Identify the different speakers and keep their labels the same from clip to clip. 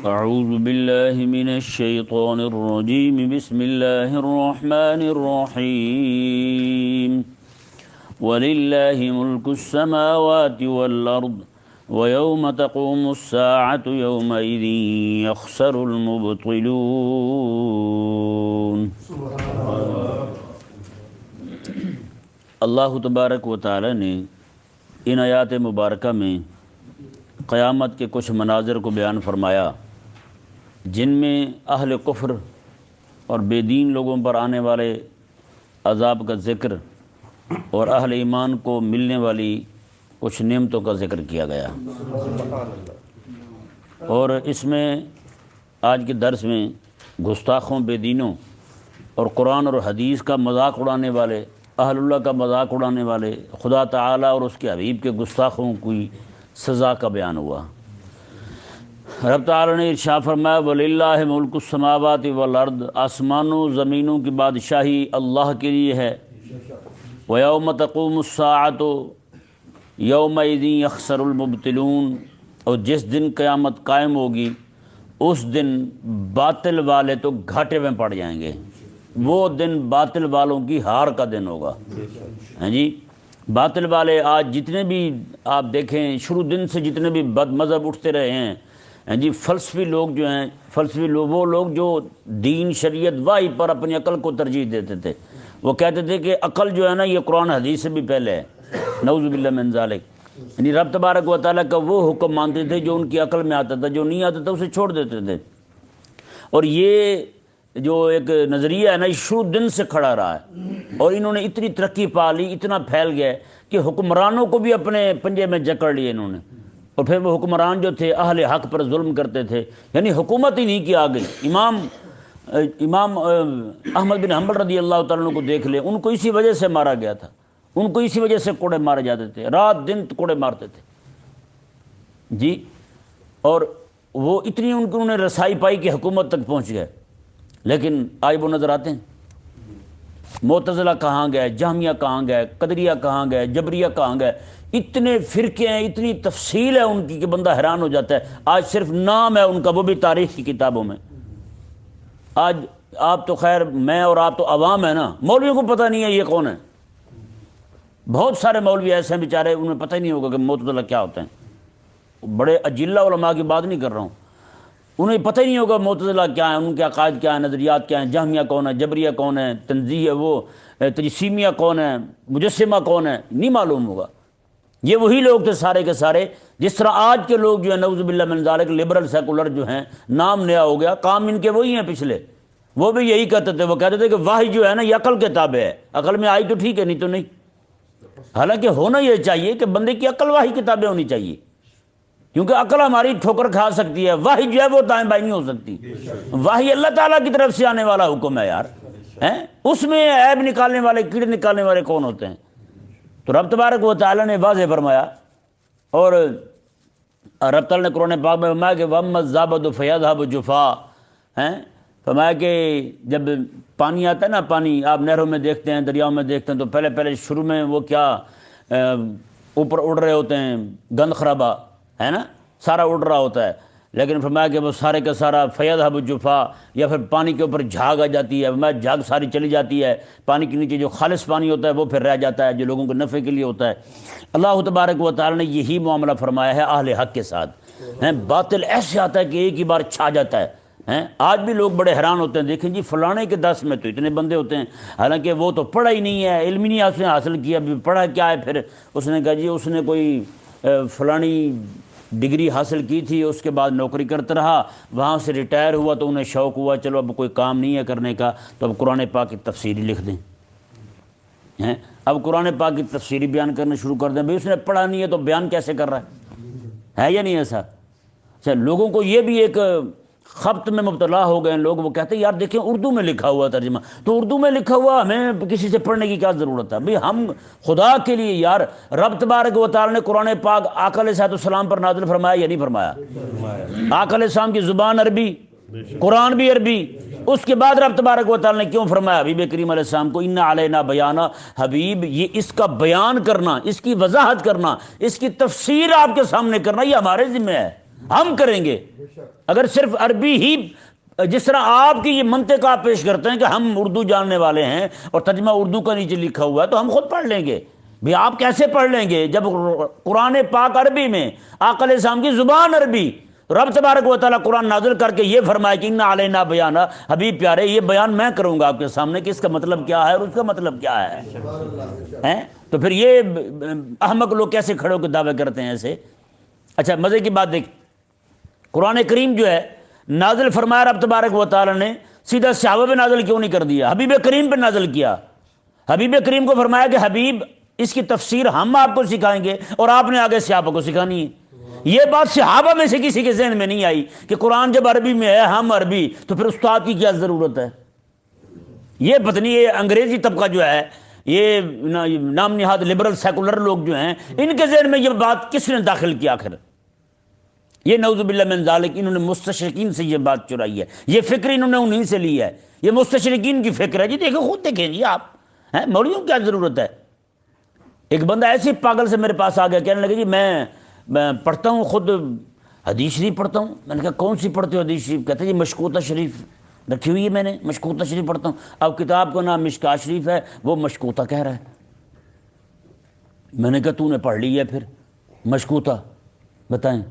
Speaker 1: اعوذ باللہ من الشیطان الرجیم بسم اللہ الرحمن الرحیم وللہ ملک السماوات والارض ویوم تقوم الساعة یومئذ یخسر المبطلون۔ اللہ تبارک و تعالی نے ان آیات مبارکہ میں قیامت کے کچھ مناظر کو بیان فرمایا جن میں اہل کفر اور بے دین لوگوں پر آنے والے عذاب کا ذکر اور اہل ایمان کو ملنے والی کچھ نعمتوں کا ذکر کیا گیا، اور اس میں آج کے درس میں گستاخوں، بے دینوں اور قرآن اور حدیث کا مذاق اڑانے والے، اہل اللہ کا مذاق اڑانے والے، خدا تعالیٰ اور اس کے حبیب کے گستاخوں کی سزا کا بیان ہوا۔ رب تعالیٰ نے ارشاد فرمایا وَلِلَّهِ مُلْكُ السَّمَاوَاتِ وَالْأَرْضِ، آسمانوں زمینوں کی بادشاہی اللہ کے لیے ہے۔ وَيَوْمَ تَقُومُ السَّاعَةُ يَوْمَئِذٍ يَخْسَرُ الْمُبْطِلُونَ، اور جس دن قیامت قائم ہوگی اس دن باطل والے تو گھاٹے میں پڑ جائیں گے۔ وہ دن باطل والوں کی ہار کا دن ہوگا۔ ہاں جی، باطل والے آج جتنے بھی آپ دیکھیں شروع دن سے جتنے بھی بد مذہب اٹھتے رہے ہیں، جی فلسفی لوگ جو ہیں، وہ لوگ جو دین شریعت وحی پر اپنی عقل کو ترجیح دیتے تھے، وہ کہتے تھے کہ عقل جو ہے نا یہ قرآن حدیث سے بھی پہلے ہے، نعوذ باللہ من ذالک، یعنی رب تبارک و تعالیٰ کا وہ حکم مانتے تھے جو ان کی عقل میں آتا تھا، جو نہیں آتا تھا اسے چھوڑ دیتے تھے۔ اور یہ جو ایک نظریہ ہے نا یہ شروع دن سے کھڑا رہا ہے، اور انہوں نے اتنی ترقی پا لی، اتنا پھیل گیا کہ حکمرانوں کو بھی اپنے پنجے میں جکڑ لیے انہوں نے، اور پھر وہ حکمران جو تھے اہل حق پر ظلم کرتے تھے، یعنی حکومت ہی نہیں کی آ گئی۔ امام احمد بن حنبل رضی اللہ تعالیٰ عنہ کو دیکھ لیں، ان کو اسی وجہ سے مارا گیا تھا، ان کو اسی وجہ سے کوڑے مارے جاتے تھے، رات دن کوڑے مارتے تھے جی، اور وہ اتنی انہوں نے رسائی پائی کہ حکومت تک پہنچ گئے۔ لیکن آج وہ نظر آتے ہیں، معتزلہ کہاں گئے، جہمیہ کہاں گئے، قدریہ کہاں گئے، جبریہ کہاں گئے، اتنے فرقے ہیں، اتنی تفصیل ہے ان کی کہ بندہ حیران ہو جاتا ہے۔ آج صرف نام ہے ان کا، وہ بھی تاریخ کی کتابوں میں۔ آج آپ تو خیر میں اور آپ تو عوام ہے نا، مولویوں کو پتہ نہیں ہے یہ کون ہے۔ بہت سارے مولوی ایسے ہیں بیچارے انہیں پتہ ہی نہیں ہوگا کہ معتزلہ کیا ہوتے ہیں، بڑے اجلہ علماء کی بات نہیں کر رہا ہوں، انہیں پتہ ہی نہیں ہوگا معتزلہ کیا ہے، ان کے عقائد کیا ہیں، نظریات کیا ہیں، جہمیہ کون ہے، جبریہ کون ہے، تنزیہ وہ تجسیمیہ کون ہے، مجسمہ کون ہے، نہیں معلوم ہوگا۔ یہ وہی لوگ تھے سارے کے سارے، جس طرح آج کے لوگ جو ہیں نعوذ باللہ من ذالک لبرل سیکولر جو ہیں، نام نیا ہو گیا، کام ان کے وہی ہیں پچھلے، وہ بھی یہی کہتے تھے، وہ کہتے تھے کہ وحی جو ہے نا یہ عقل کے تابع ہے، عقل میں آئی تو ٹھیک ہے نہیں تو نہیں۔ حالانکہ ہونا یہ چاہیے کہ بندے کی عقل وحی کے تابع ہونی چاہیے، کیونکہ عقل ہماری ٹھوکر کھا سکتی ہے، وحی جو ہے وہ دائیں بائیں نہیں ہو سکتی۔ وحی اللہ تعالیٰ کی طرف سے آنے والا حکم ہے یار، اس میں عیب نکالنے والے، کیڑے نکالنے والے کون ہوتے ہیں؟ تو رب تبارک و تعالیٰ نے واضح فرمایا، اور رب تعالیٰ نے قرآن پاک میں فرمایا کہ وَأَمَّا الزَّبَدُ فَيَذْهَبُ جُفَاءً، فرمایا کہ جب پانی آتا ہے نا، پانی آپ نہروں میں دیکھتے ہیں، دریاؤں میں دیکھتے ہیں، تو پہلے شروع میں وہ کیا اوپر اڑ رہے ہوتے ہیں، گند خرابہ ہے نا، سارا اڑ رہا ہوتا ہے، لیکن فرمایا کہ وہ سارے کا سارا فَيَذْهَبُ جُفَاءً، یا پھر پانی کے اوپر جھاگ آ جاتی ہے، فرمایا جھاگ ساری چلی جاتی ہے، پانی کے نیچے جو خالص پانی ہوتا ہے وہ پھر رہ جاتا ہے جو لوگوں کے نفع کے لیے ہوتا ہے۔ اللہ تبارک و تعالی نے یہی معاملہ فرمایا ہے اہل حق کے ساتھ۔ باطل ایسے آتا ہے کہ ایک ہی بار چھا جاتا ہے۔ آج بھی لوگ بڑے حیران ہوتے ہیں، دیکھیں جی فلانے کے دس میں تو اتنے بندے ہوتے ہیں، حالانکہ وہ تو پڑھا ہی نہیں ہے، علم ہی نہیں اس نے حاصل کیا، پڑھا کیا ہے؟ پھر اس نے کہا جی اس نے کوئی فلانی ڈگری حاصل کی تھی، اس کے بعد نوکری کرتا رہا، وہاں سے ریٹائر ہوا تو انہیں شوق ہوا چلو اب کوئی کام نہیں ہے کرنے کا تو اب قرآن پاک کی تفسیری لکھ دیں، اب قرآن پاک کی تفسیری بیان کرنا شروع کر دیں۔ بھئی اس نے پڑھا نہیں ہے تو بیان کیسے کر رہا ہے یا نہیں ایسا؟ اچھا، لوگوں کو یہ بھی ایک خبط میں مبتلا ہو گئے ہیں لوگ، وہ کہتے ہیں یار دیکھیں اردو میں لکھا ہوا ترجمہ، تو اردو میں لکھا ہوا ہمیں کسی سے پڑھنے کی کیا ضرورت ہے؟ بھئی ہم خدا کے لیے یار، رب تبارک و تعالی نے قرآن پاک آقا علیہ السلام پر نازل فرمایا یا نہیں فرمایا؟ آقا علیہ السلام کی زبان عربی، قرآن بھی عربی، اس کے بعد رب تبارک و تعالی نے کیوں فرمایا حبیب کریم علیہ السلام کو اِنَّ عَلَيْنَا بیانہ، حبیب یہ اس کا بیان کرنا، اس کی وضاحت کرنا، اس کی تفسیر آپ کے سامنے کرنا یہ ہمارے ذمہ ہے۔ ہم کریں گے. اگر صرف عربی ہی، جس طرح آپ کی یہ منطق آپ پیش کرتے ہیں کہ ہم اردو جاننے والے ہیں اور ترجمہ اردو کا نیچے لکھا ہوا ہے تو ہم خود پڑھ لیں گے. بھی آپ کیسے پڑھ لیں گے جب قرآن پاک عربی میں، آقا علیہ السلام کی زبان عربی، رب تبارک و تعالیٰ قرآن نازل کر کے یہ فرمایا کہ انا علینا بیانا، حبیب پیارے یہ بیان میں کروں گا آپ کے سامنے کہ اس کا مطلب کیا ہے اور اس کا مطلب کیا ہے. تو پھر یہ احمق لوگ کیسے کھڑے ہو کے دعوے کرتے ہیں ایسے. اچھا مزے کی بات دیکھ، قرآن کریم جو ہے نازل فرمایا رب تبارک و تعالیٰ نے، سیدھا صحابہ پہ نازل کیوں نہیں کر دیا، حبیب کریم پہ نازل کیا. حبیب کریم کو فرمایا کہ حبیب اس کی تفسیر ہم آپ کو سکھائیں گے اور آپ نے آگے صحابہ کو سکھانی ہے. یہ بات صحابہ میں سے کسی کے ذہن میں نہیں آئی کہ قرآن جب عربی میں ہے، ہم عربی، تو پھر استاد کی کیا ضرورت ہے. یہ پتنی یہ انگریزی طبقہ جو ہے، یہ نام نہاد لبرل سیکولر لوگ جو ہیں، ان کے ذہن میں یہ بات کس نے داخل کیا آخر؟ یہ نعوذ باللہ من ذالک، انہوں نے مستشرقین سے یہ بات چرائی ہے، یہ فکر انہوں نے انہیں سے لی ہے، یہ مستشرقین کی فکر ہے. جی دیکھیں، خود دیکھیں جی آپ، مولویوں کیا ضرورت ہے. ایک بندہ ایسے پاگل سے میرے پاس آ گیا، کہنے لگا جی میں پڑھتا ہوں خود حدیث شریف پڑھتا ہوں. میں نے کہا کون سی پڑھتے ہو حدیث شریف؟ کہتے ہیں جی مشکوتہ شریف رکھی ہوئی ہے میں نے، مشکوتہ شریف پڑھتا ہوں. اب کتاب کا نام مشکات شریف ہے، وہ مشکوتہ کہہ رہا ہے. میں نے کہا تو نے پڑھ لی ہے پھر مشکوتہ، بتائیں.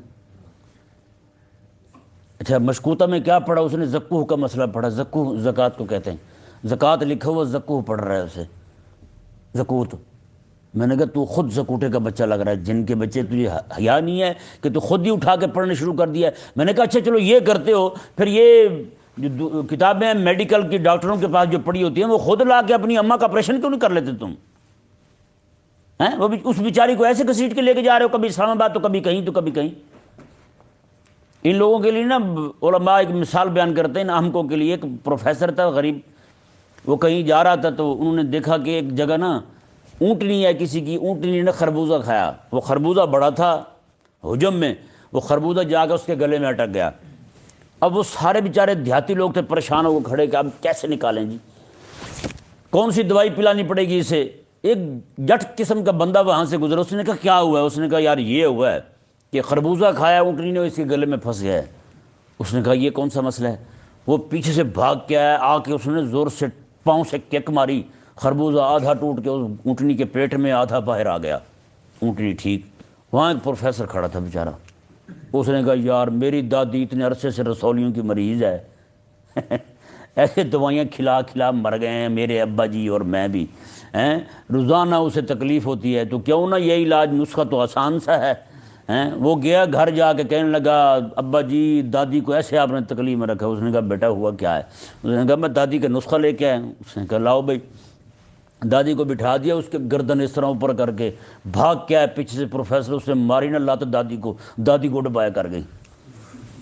Speaker 1: اچھا مشکوتہ میں کیا پڑھا اس نے؟ زکوہ کا مسئلہ پڑھا. زکوہ زکوٰۃ کو کہتے ہیں، زکوٰۃ لکھا ہوا زکوہ پڑھ رہا ہے اسے، زکوۃ. میں نے کہا تو خود زکوٹے کا بچہ لگ رہا ہے، جن کے بچے تجھے حیا نہیں ہے کہ تو خود ہی اٹھا کے پڑھنے شروع کر دیا ہے. میں نے کہا اچھا چلو یہ کرتے ہو، پھر یہ جو کتابیں میڈیکل کی ڈاکٹروں کے پاس جو پڑھی ہوتی ہیں وہ خود لا کے اپنی اماں کا آپریشن کیوں نہیں کر لیتے تم؟ وہ بھی اس بیچاری کو ایسے گھسیٹ کے لے کے جا رہے ہو، کبھی اسلام آباد تو کبھی کہیں تو کبھی کہیں. ان لوگوں کے لیے نا علماء ایک مثال بیان کرتے ہیں ان احمقوں کے لیے. ایک پروفیسر تھا غریب، وہ کہیں جا رہا تھا تو انہوں نے دیکھا کہ ایک جگہ نا اونٹنی ہے کسی کی، اونٹنی نے خربوزہ کھایا. وہ خربوزہ بڑا تھا حجم میں، وہ خربوزہ جا کے اس کے گلے میں اٹک گیا. اب وہ سارے بیچارے دیہاتی لوگ تھے پریشان ہو کھڑے کہ اب کیسے نکالیں جی، کون سی دوائی پلانی پڑے گی اسے. ایک جٹ قسم کا بندہ وہاں سے گزرا، اس نے کہا کیا ہوا ہے؟ اس نے کہا یار یہ ہوا ہے کہ خربوزہ کھایا اونٹنی نے، اس کے گلے میں پھنس گیا ہے. اس نے کہا یہ کون سا مسئلہ ہے؟ وہ پیچھے سے بھاگ کے آیا، آ کے اس نے زور سے پاؤں سے کک ماری، خربوزہ آدھا ٹوٹ کے اس اونٹنی کے پیٹ میں، آدھا باہر آ گیا. اونٹنی ٹھیک. وہاں ایک پروفیسر کھڑا تھا بیچارہ، اس نے کہا یار میری دادی اتنے عرصے سے رسولیوں کی مریض ہے ایسے دوائیاں کھلا کھلا مر گئے ہیں میرے ابا جی اور میں بھی، روزانہ اسے تکلیف ہوتی ہے، تو کیوں نہ یہ علاج، نسخہ تو آسان سا ہے. وہ گیا گھر جا کے کہنے لگا ابا جی دادی کو ایسے آپ نے تکلیف میں رکھا. اس نے کہا بیٹا ہوا کیا ہے؟ اس نے کہا میں دادی کا نسخہ لے کے آیا. اس نے کہا لاؤ بھائی. دادی کو بٹھا دیا، اس کے گردن اس طرح اوپر کر کے بھاگ کے آیا پیچھے سے پروفیسر، اس نے ماری نہ لاتا دادی کو ڈبایا کر گئی.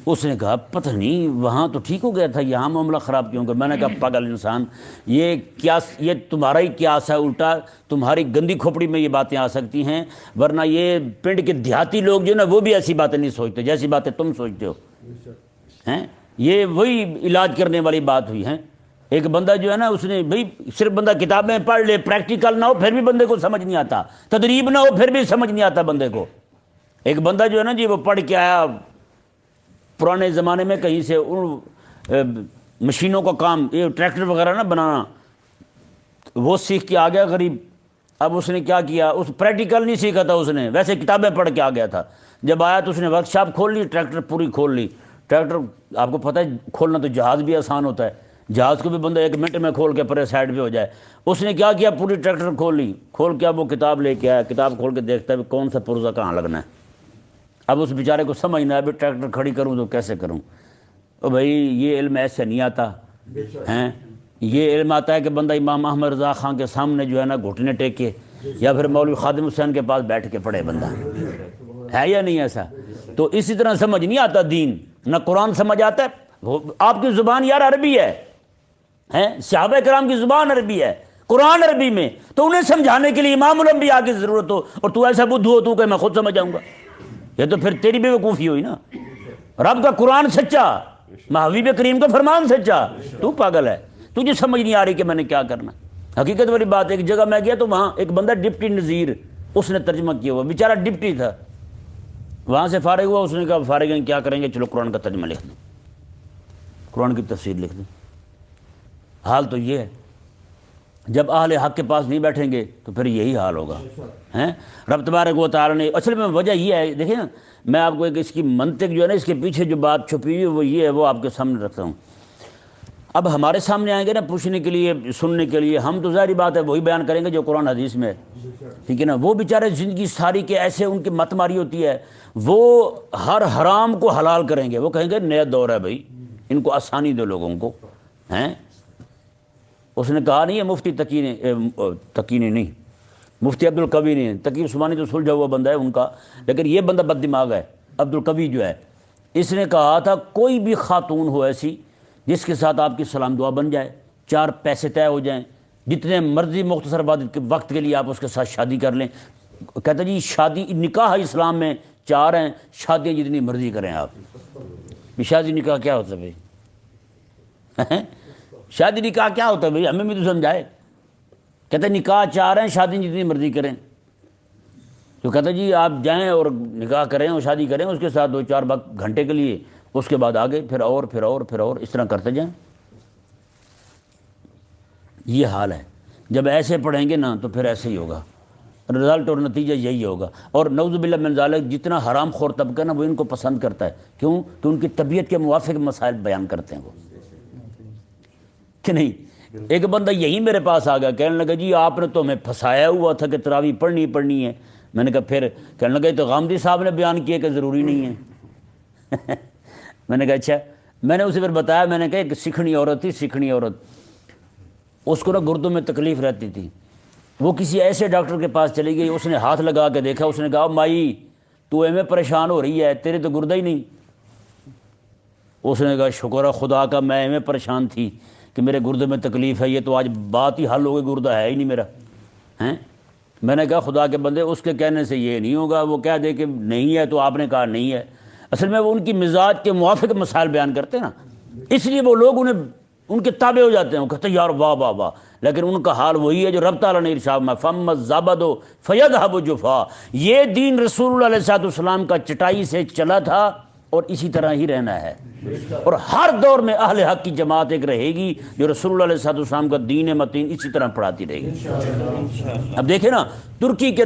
Speaker 1: اس نے کہا پتہ نہیں وہاں تو ٹھیک ہو گیا تھا، یہاں معاملہ خراب کیوں گیا؟ میں نے کہا پاگل انسان، یہ تمہارا ہی قیاس ہے الٹا، تمہاری گندی کھوپڑی میں یہ باتیں آ سکتی ہیں، ورنہ یہ پنڈ کے دیہاتی لوگ جو نا وہ بھی ایسی باتیں نہیں سوچتے جیسی باتیں تم سوچتے ہو. یہ وہی علاج کرنے والی بات ہوئی ہے. ایک بندہ جو ہے نا اس نے بھائی صرف بندہ کتابیں پڑھ لے، پریکٹیکل نہ ہو پھر بھی بندے کو سمجھ نہیں آتا، تدریب نہ ہو پھر بھی سمجھ نہیں آتا بندے کو. ایک بندہ جو ہے نا جی وہ پڑھ کے آیا پرانے زمانے میں کہیں سے مشینوں کا کام، یہ ٹریکٹر وغیرہ نہ بنانا، وہ سیکھ کے آ گیا غریب. اب اس نے کیا کیا، اس پریکٹیکل نہیں سیکھا تھا اس نے، ویسے کتابیں پڑھ کے آ گیا تھا. جب آیا تو اس نے ورک شاپ کھول لی، ٹریکٹر پوری کھول لی. ٹریکٹر آپ کو پتہ ہے کھولنا تو جہاز بھی آسان ہوتا ہے، جہاز کو بھی بندہ 1 منٹ میں کھول کے پرے سائڈ پہ ہو جائے. اس نے کیا کیا، پوری ٹریکٹر کھول لی. کھول کے اب وہ کتاب لے کے آیا، کتاب کھول کے دیکھتا ہے کون سا پرزہ کہاں لگنا ہے. اب اس بیچارے کو سمجھنا ہے ابھی ٹریکٹر کھڑی کروں تو کیسے کروں. او بھائی یہ علم ایسے نہیں آتا ہیں، یہ علم آتا ہے کہ بندہ امام احمد رضا خان کے سامنے جو ہے نا گھٹنے ٹیکے، یا پھر مولوی خادم حسین کے پاس بیٹھ کے پڑھے. بندہ ہے یا نہیں ایسا؟ تو اسی طرح سمجھ نہیں آتا دین، نہ قرآن سمجھ آتا ہے. وہ آپ کی زبان یار عربی ہے، صحابہ کرام کی زبان عربی ہے، قرآن عربی میں، تو انہیں سمجھانے کے لیے امام الانبیاء کی ضرورت ہو، اور تو ایسا بدھو ہو تو کہ میں خود سمجھ جاؤں گا. یہ تو پھر تیری بے وقوفی ہوئی نا. رب کا قرآن سچا، حبیب کریم کا فرمان سچا، تو پاگل ہے، تجھے سمجھ نہیں آ رہی کہ میں نے کیا کرنا. حقیقت والی بات. ایک جگہ میں گیا تو وہاں ایک بندہ ڈپٹی نظیر، اس نے ترجمہ کیا ہوا، بیچارہ ڈپٹی تھا. وہاں سے فارغ ہوا، اس نے کہا فارغ ہیں کیا کریں گے، چلو قرآن کا ترجمہ لکھ دیں، قرآن کی تفسیر لکھ دیں۔ حال تو یہ ہے، جب اہل حق کے پاس نہیں بیٹھیں گے تو پھر یہی حال ہوگا ہیں۔ رب تبارک و تعالیٰ نے اصل میں وجہ یہ ہے، دیکھیں نا، میں آپ کو ایک اس کی منطق جو ہے نا، اس کے پیچھے جو بات چھپی ہوئی ہے وہ یہ ہے، وہ آپ کے سامنے رکھتا ہوں۔ اب ہمارے سامنے آئیں گے نا پوچھنے کے لیے، سننے کے لیے، ہم تو ظاہری بات ہے وہی بیان کریں گے جو قرآن حدیث میں ہے، ٹھیک ہے نا۔ وہ بیچارے زندگی ساری کے ایسے ان کی مت ماری ہوتی ہے، وہ ہر حرام کو حلال کریں گے، وہ کہیں گے نیا دور ہے بھائی، ان کو آسانی دو لوگوں کو ہیں۔ اس نے کہا نہیں ہے مفتی تقی نے نہیں، مفتی عبدالقوی نے، تقی عثمانی تو سلجھا ہوا بندہ ہے ان کا، لیکن یہ بندہ بد دماغ ہے عبدالقوی جو ہے، اس نے کہا تھا کوئی بھی خاتون ہو ایسی جس کے ساتھ آپ کی سلام دعا بن جائے، 4 پیسے طے ہو جائیں، جتنے مرضی مختصر وقت کے لیے آپ اس کے ساتھ شادی کر لیں، کہتا جی شادی نکاح اسلام میں 4 ہیں، شادیاں جتنی مرضی کریں آپ۔ شادی نکاح کیا ہوتا ہے بھائی؟ شادی نکاح کیا ہوتا ہے بھائی، ہمیں بھی تو سمجھائے۔ کہتے ہیں نکاح 4 ہیں، شادی جتنی مرضی کریں۔ تو کہتا جی آپ جائیں اور نکاح کریں اور شادی کریں اس کے ساتھ 2-4 گھنٹے کے لیے، اس کے بعد آگے پھر اور اس طرح کرتے جائیں۔ یہ حال ہے، جب ایسے پڑھیں گے نا تو پھر ایسے ہی ہوگا، رزلٹ اور نتیجہ یہی ہوگا۔ اور نعوذ باللہ من ذالک، جتنا حرام خور طبقہ نا وہ ان کو پسند کرتا ہے، کیوں کہ ان کی طبیعت کے موافق مسائل بیان کرتے ہیں وہ، کہ نہیں۔ ایک بندہ یہی میرے پاس آ گیا، کہنے لگا جی آپ نے تو ہمیں پھنسایا ہوا تھا کہ تراویح پڑھنی ہے۔ میں نے کہا پھر، کہنے لگا یہ تو غامدی صاحب نے بیان کیا کہ ضروری نہیں ہے۔ میں نے کہا اچھا۔ میں نے اسے پھر بتایا، میں نے کہا ایک سکھڑی عورت تھی، سکھڑی عورت، اس کو نا گردوں میں تکلیف رہتی تھی، وہ کسی ایسے ڈاکٹر کے پاس چلی گئی، اس نے ہاتھ لگا کے دیکھا، اس نے کہا مائی تو ایویں پریشان ہو رہی ہے، تیرے تو گردہ ہی نہیں۔ اس نے کہا شکر ہے خدا کا، میں ایویں پریشان تھی کہ میرے گردے میں تکلیف ہے، یہ تو آج بات ہی حل ہو گئی، گردہ ہے ہی نہیں میرا ہیں۔ میں نے کہا خدا کے بندے، اس کے کہنے سے یہ نہیں ہوگا، وہ کہہ دے کہ نہیں ہے تو آپ نے کہا نہیں ہے۔ اصل میں وہ ان کی مزاج کے موافق مسائل بیان کرتے ہیں نا، اس لیے وہ لوگ ان کے تابع ہو جاتے ہیں، وہ کہتے ہیں یار واہ واہ واہ، لیکن ان کا حال وہی ہے جو رب تعالیٰ نے ارشاد میں فَمَّ الزَّبَدُ فَيَذْهَبُ جُفَاء، یہ دین رسول اللہ علیہ السلام کا چٹائی سے چلا تھا اور اسی طرح ہی رہنا ہے، اور ہر دور میں اہل حق کی جماعت ایک رہے گی جو رسول اللہ علیہ السلام کا دین متین اسی طرح پڑھاتی رہے گی۔ اب دیکھیں نا، ترکی کے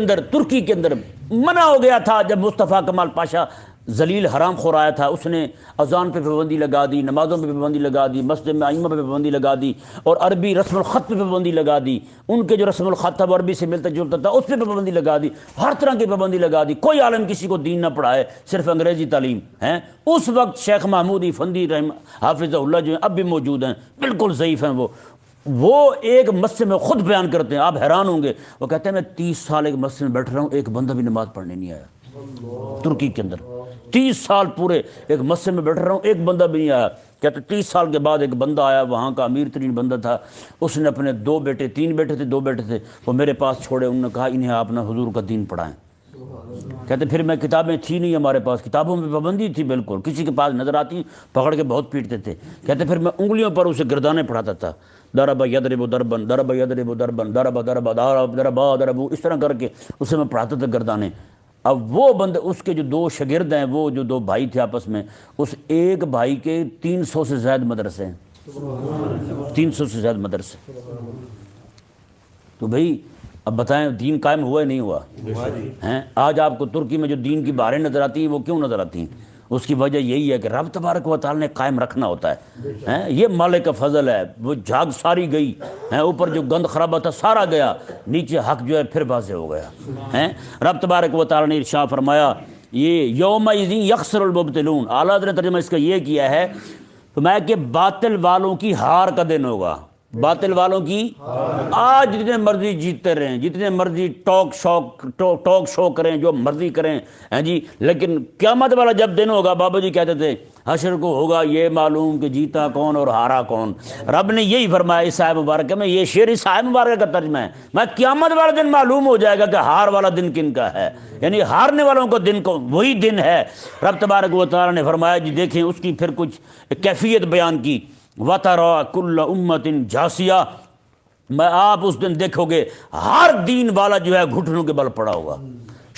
Speaker 1: اندر منع ہو گیا تھا جب مصطفیٰ کمال پاشا ذلیل حرام خور آیا تھا، اس نے اذان پہ پابندی لگا دی، نمازوں پہ پابندی لگا دی، مسجد میں ائمہ پہ پابندی لگا دی، اور عربی رسم الخط پہ پابندی لگا دی، ان کے جو رسم الخط تھا وہ عربی سے ملتا جلتا تھا اس پہ پابندی لگا دی، ہر طرح کی پابندی لگا دی، کوئی عالم کسی کو دین نہ پڑھائے، صرف انگریزی تعلیم ہے۔ اس وقت شیخ محمود افندی حافظ اللہ جو ہیں اب بھی موجود ہیں، بالکل ضعیف ہیں وہ ایک مسجد میں خود بیان کرتے ہیں، آپ حیران ہوں گے، وہ کہتے ہیں میں 30 سال ایک مسجد میں بیٹھ رہا ہوں، ایک بندہ بھی نماز پڑھنے نہیں آیا ترکی کے اندر، 30 سال پورے ایک مسجد میں بیٹھ رہا ہوں، ایک بندہ بھی نہیں آیا۔ کہتے 30 سال کے بعد ایک بندہ آیا، وہاں کا امیر ترین بندہ تھا، اس نے اپنے 2 بیٹے 3 بیٹے تھے وہ میرے پاس چھوڑے، انہوں نے کہا انہیں آپ نے حضور کا دین پڑھائیں۔ کہتے پھر میں کتابیں تھی نہیں ہمارے پاس، کتابوں میں پابندی تھی بالکل، کسی کے پاس نظر آتی پکڑ کے بہت پیٹتے تھے۔ کہتے پھر میں انگلیوں پر اسے گردانے پڑھاتا تھا، ضرب یضرب ضربا ضرب یضرب ضربا ضرب ضرب ضرب، اس طرح کر کے اسے میں پڑھاتا تھا گردانے۔ اب وہ بندے، اس کے جو 2 شاگرد ہیں، وہ جو 2 بھائی تھے آپس میں، اس ایک بھائی کے 300 سے زائد مدرسے ہیں، 300 سے زائد مدرسے۔ تو بھائی اب بتائیں دین قائم ہوا ہے نہیں ہوا ہیں؟ آج آپ کو ترکی میں جو دین کی بہاریں نظر آتی ہیں وہ کیوں نظر آتی ہیں؟ اس کی وجہ یہی ہے کہ رب تبارک و تعالیٰ نے قائم رکھنا ہوتا ہے، یہ مالک کا فضل ہے۔ وہ جھاگ ساری گئی ہے، اوپر جو گند خرابہ تھا سارا گیا، نیچے حق جو ہے پھر واضح ہو گیا۔ رب تبارک و تعالیٰ نے ارشاد فرمایا یہ یومئذ یخسر المبطلون، اعلیٰ حضرت نے ترجمہ اس کا یہ کیا ہے فرمایا کہ باطل والوں کی ہار کا دن ہوگا، باطل والوں کی آج جتنے مرضی جیتتے رہیں، جتنے مرضی ٹاک شو کریں، جو مرضی کریں ہیں جی، لیکن قیامت والا جب دن ہوگا، بابا جی کہتے تھے حشر کو ہوگا یہ معلوم کہ جیتا کون اور ہارا کون۔ رب نے یہی فرمایا اس آیت مبارکہ میں، یہ شعر اس آیت مبارکہ کا ترجمہ ہے، میں قیامت والا دن معلوم ہو جائے گا کہ ہار والا دن کن کا ہے، یعنی ہارنے والوں کا دن کو وہی دن ہے۔ رب تبارک و تعالیٰ نے فرمایا جی دیکھیں اس کی پھر کچھ کیفیت بیان کی، وَتَرَى كُلَّ أُمَّةٍ جَاثِيَةٍ، میں آپ اس دن دیکھو گے ہر دین والا جو ہے گھٹنوں کے بل پڑا ہوگا،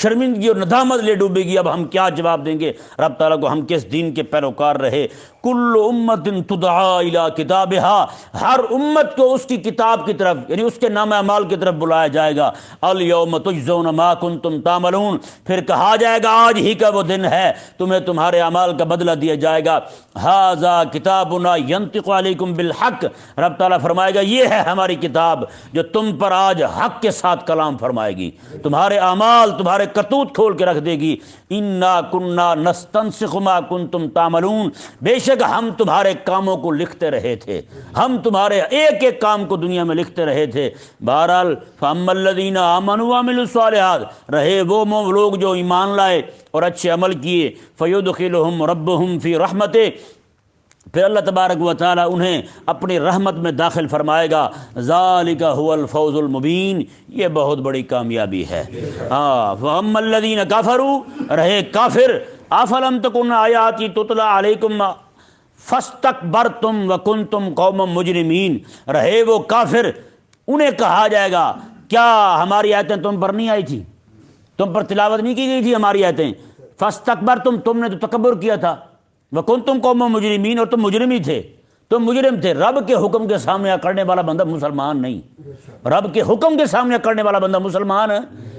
Speaker 1: شرمندگی اور ندامت لے ڈوبے گی۔ اب ہم کیا جواب دیں گے رب تعالیٰ کو؟ ہم کس دین کے پیروکار رہے؟ کل امت تدعا الی کتابہا، ہر امت کو اس کی کتاب کی طرف، یعنی اس کے نام اعمال کی طرف بلایا جائے گا۔ الیوم تجزون ما کنتم تعملون، پھر کہا جائے گا آج ہی کا وہ دن ہے، تمہیں تمہارے اعمال کا بدلہ دیا جائے گا۔ ھذا کتابنا ینطق علیکم بالحق، رب تعالیٰ فرمائے گا یہ ہے ہماری کتاب جو تم پر آج حق کے ساتھ کلام فرمائے گی، تمہارے اعمال، تمہارے کرتوت کھول کے رکھ دے گی۔ انا کننا نستنسخ ما کنتم تعملون، بے شک ہم تمہارے کاموں کو لکھتے رہے تھے، ہم تمہارے ایک ایک کام کو دنیا میں لکھتے رہے تھے۔ بہرحال فاما الذین آمنوا وعملوا الصالحات، رہے وہ لوگ جو ایمان لائے اور اچھے عمل کیے، فیدخلہم ربہم فی رحمتہ، پھر اللہ تبارک و تعالیٰ انہیں اپنی رحمت میں داخل فرمائے گا۔ ذالک هو الفوز المبین، یہ بہت بڑی کامیابی ہے۔ فاما الذین کفروا، رہے کافر، افلم تکن آیاتی تتلی علیکم فاستکبرتم وکنتم قوما مجرمین، رہے وہ کافر، انہیں کہا جائے گا کیا ہماری آیتیں تم پر نہیں آئی تھی؟ تم پر تلاوت نہیں کی گئی تھی ہماری آیتیں؟ فاستکبرتم، تم نے تو تکبر کیا تھا، وکنتم قوما مجرمین، اور تم مجرم ہی تھے، تم مجرم تھے۔ رب کے حکم کے سامنے کرنے والا بندہ مسلمان نہیں، رب کے حکم کے سامنے کرنے والا بندہ مسلمان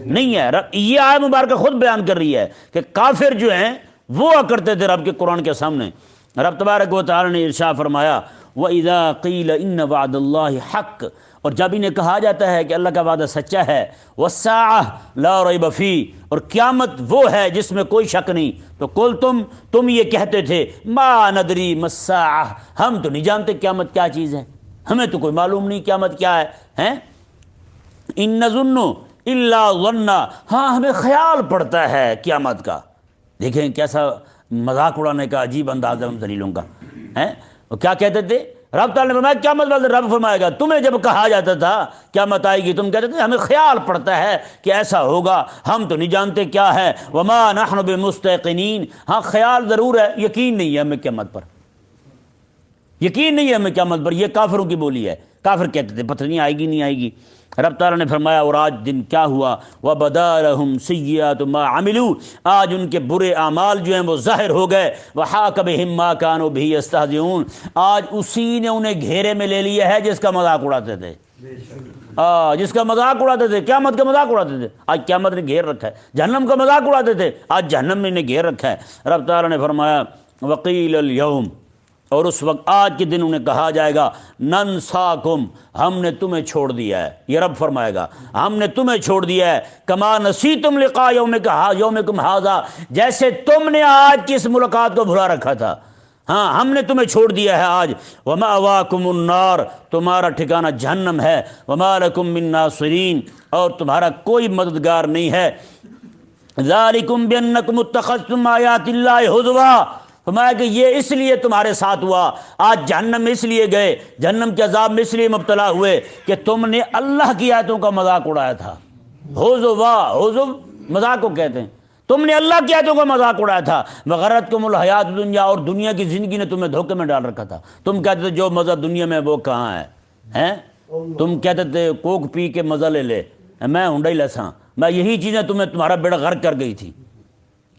Speaker 1: نہیں ہے۔ یہ آیت مبارکہ خود بیان کر رہی ہے کہ کافر جو ہیں وہ کرتے تھے رب کے قرآن کے سامنے۔ رب تبارک و تعالی نے ارشاد فرمایا وَإِذَا قِيلَ إِنَّ وَعْدَ اللَّهِ حَقٌّ، اور جب انہیں کہا جاتا ہے کہ اللہ کا وعدہ سچا ہے، وَالسَّاعَةُ لَا رَيْبَ فِيهَا، اور قیامت وہ ہے جس میں کوئی شک نہیں، تو قل تم یہ کہتے تھے مَا نَدْرِي مَا السَّاعَةُ، ہم تو نہیں جانتے قیامت کیا چیز ہے، ہمیں تو کوئی معلوم نہیں قیامت کیا ہے۔ إِن نَظُنُّ إِلَّا ظَنًّا، ہاں ہمیں خیال پڑتا ہے قیامت کا۔ دیکھیں کیسا مذاق اڑانے کا عجیب انداز ہے ان دلیلوں کا۔ وہ کیا کہتے تھے؟ رب تعالیٰ نے فرمایا قیامت والے رب فرمائے گا تمہیں جب کہا جاتا تھا قیامت آئے گی، تم کہتے تھے ہمیں خیال پڑتا ہے کہ ایسا ہوگا، ہم تو نہیں جانتے کیا ہے۔ وما نحن بمستيقنين، ہاں خیال ضرور ہے، یقین نہیں ہے ہمیں قیامت پر، یقین نہیں ہے ہمیں قیامت پر۔ یہ کافروں کی بولی ہے، کافر کہتے تھے پتہ نہیں آئے گی نہیں آئے گی۔ رب تعالیٰ نے فرمایا اور آج دن کیا ہوا، وَبَدَا لَهُمْ سَيِّئَاتُ مَا عَمِلُوا، آج ان کے برے اعمال جو ہیں وہ ظاہر ہو گئے۔ وَحَاقَ بِهِم مَّا كَانُوا بِهِ يَسْتَهْزِئُونَ، آج اسی نے انہیں گھیرے میں لے لیا ہے جس کا مذاق اڑاتے تھے، جس کا مذاق اڑاتے تھے، قیامت کا مذاق اڑاتے تھے، آج قیامت نے گھیر رکھا ہے۔ جہنم کا مذاق اڑاتے تھے، آج جہنم نے گھیر رکھا ہے۔ رب تعالیٰ نے فرمایا وَقِيلَ الْيَوْمِ، اور اس وقت آج کے دن انہیں کہا جائے گا ننساکم، ہم نے تمہیں چھوڑ دیا ہے، یہ رب فرمائے گا ہم نے تمہیں چھوڑ دیا ہے، کما نسیتم لقاء یومکم ھذا، جیسے تم نے آج کی اس ملاقات کو بھلا رکھا تھا، ہاں ہم نے تمہیں چھوڑ دیا ہے آج۔ ومأواکم النار، تمہارا ٹھکانہ جہنم ہے، وما لکم من ناصرین، اور تمہارا کوئی مددگار نہیں ہے۔ ذالکم بانکم اتخذتم آیات اللہ ھزوا، فرمایا کہ یہ اس لیے تمہارے ساتھ ہوا، آج جہنم میں اس لیے گئے، جہنم کے عذاب میں اس لیے مبتلا ہوئے کہ تم نے اللہ کی آیتوں کا مذاق اڑایا تھا۔ حضوا، حضو مذاق کو کہتے ہیں، تم نے اللہ کی آیتوں کا مذاق اڑایا تھا۔ وغرتکم الحیات الدنیا، اور دنیا کی زندگی نے تمہیں دھوکے میں ڈال رکھا تھا۔ تم کہتے تھے جو مزہ دنیا میں وہ کہاں ہے، تم کہتے تھے کوک پی کے مزہ لے لے، میں ہنڈائی لساں، میں یہی چیزیں تمہارا بیڑا غرق کر گئی تھی۔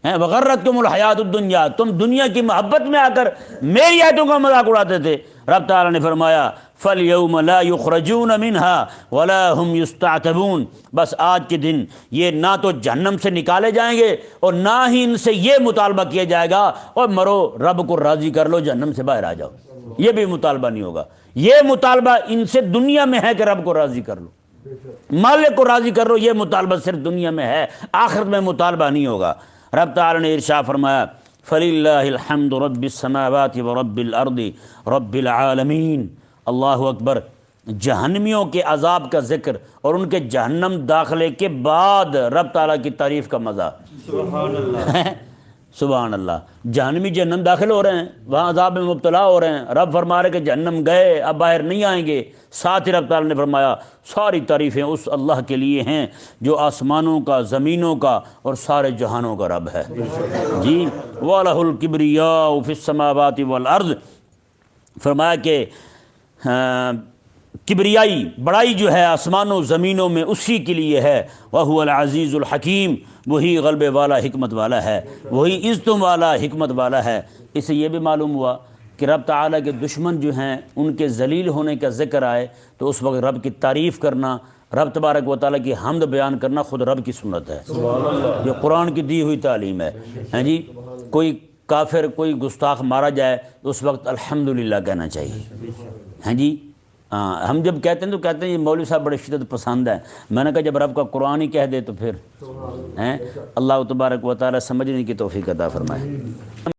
Speaker 1: وغرتکم الحیات الدنیا، تم دنیا کی محبت میں آ کر میری آیتوں کا مذاق اڑاتے تھے۔ رب تعالیٰ نے فرمایا فَالْيَوْمَ لَا يُخْرَجُونَ مِنْهَا وَلَا هُمْ يُسْتَعْتَبُونَ، بس آج کے دن یہ نہ تو جہنم سے نکالے جائیں گے اور نہ ہی ان سے یہ مطالبہ کیا جائے گا اور مرو رب کو راضی کر لو جہنم سے باہر آ جاؤ، یہ بھی مطالبہ نہیں ہوگا۔ یہ مطالبہ ان سے دنیا میں ہے کہ رب کو راضی کر لو، مالک کو راضی کر لو، یہ مطالبہ صرف دنیا میں ہے، آخرت میں مطالبہ نہیں ہوگا۔ رب تعالی نے ارشاد فرمایا فَلِلَّهِ الْحَمْدُ رَبِّ السَّمَاوَاتِ وَرَبِّ الْأَرْضِ رَبِّ الْعَالَمِينَ۔ اللہ اکبر، جہنمیوں کے عذاب کا ذکر اور ان کے جہنم داخلے کے بعد رب تعالیٰ کی تعریف کا مزہ، سبحان اللہ سبحان اللہ۔ جہنمی جہنم داخل ہو رہے ہیں، وہاں عذاب میں مبتلا ہو رہے ہیں، رب فرما رہے کہ جہنم گئے اب باہر نہیں آئیں گے۔ ساتھ ہی رب تعالیٰ نے فرمایا ساری تعریفیں اس اللہ کے لیے ہیں جو آسمانوں کا، زمینوں کا اور سارے جہانوں کا رب ہے۔ جی وَلَهُ الْكِبْرِيَاءُ فِي السَّمَاوَاتِ وَالْأَرْضِ، فرمایا کہ کبریائی بڑائی جو ہے آسمانوں زمینوں میں اسی کے لیے ہے، وَهُوَ الْعَزِيزُ الْحَكِيمُ، وہی غلبے والا حکمت والا ہے، وہی عزتوں والا حکمت والا ہے۔ اس سے یہ بھی معلوم ہوا کہ رب تعالیٰ کے دشمن جو ہیں ان کے ذلیل ہونے کا ذکر آئے تو اس وقت رب کی تعریف کرنا، رب تبارک و تعالیٰ کی حمد بیان کرنا خود رب کی سنت ہے، یہ قرآن کی دی ہوئی تعلیم ہے۔ ہاں جی، کوئی کافر کوئی گستاخ مارا جائے تو اس وقت الحمدللہ کہنا چاہیے۔ ہاں جی، ہم جب کہتے ہیں تو کہتے ہیں یہ مولوی صاحب بڑے شدت پسند ہیں۔ میں نے کہا جب رب کا قرآن ہی کہہ دے تو پھر اللہ تبارک و تعالیٰ سمجھنے کی توفیق عطا فرمائے۔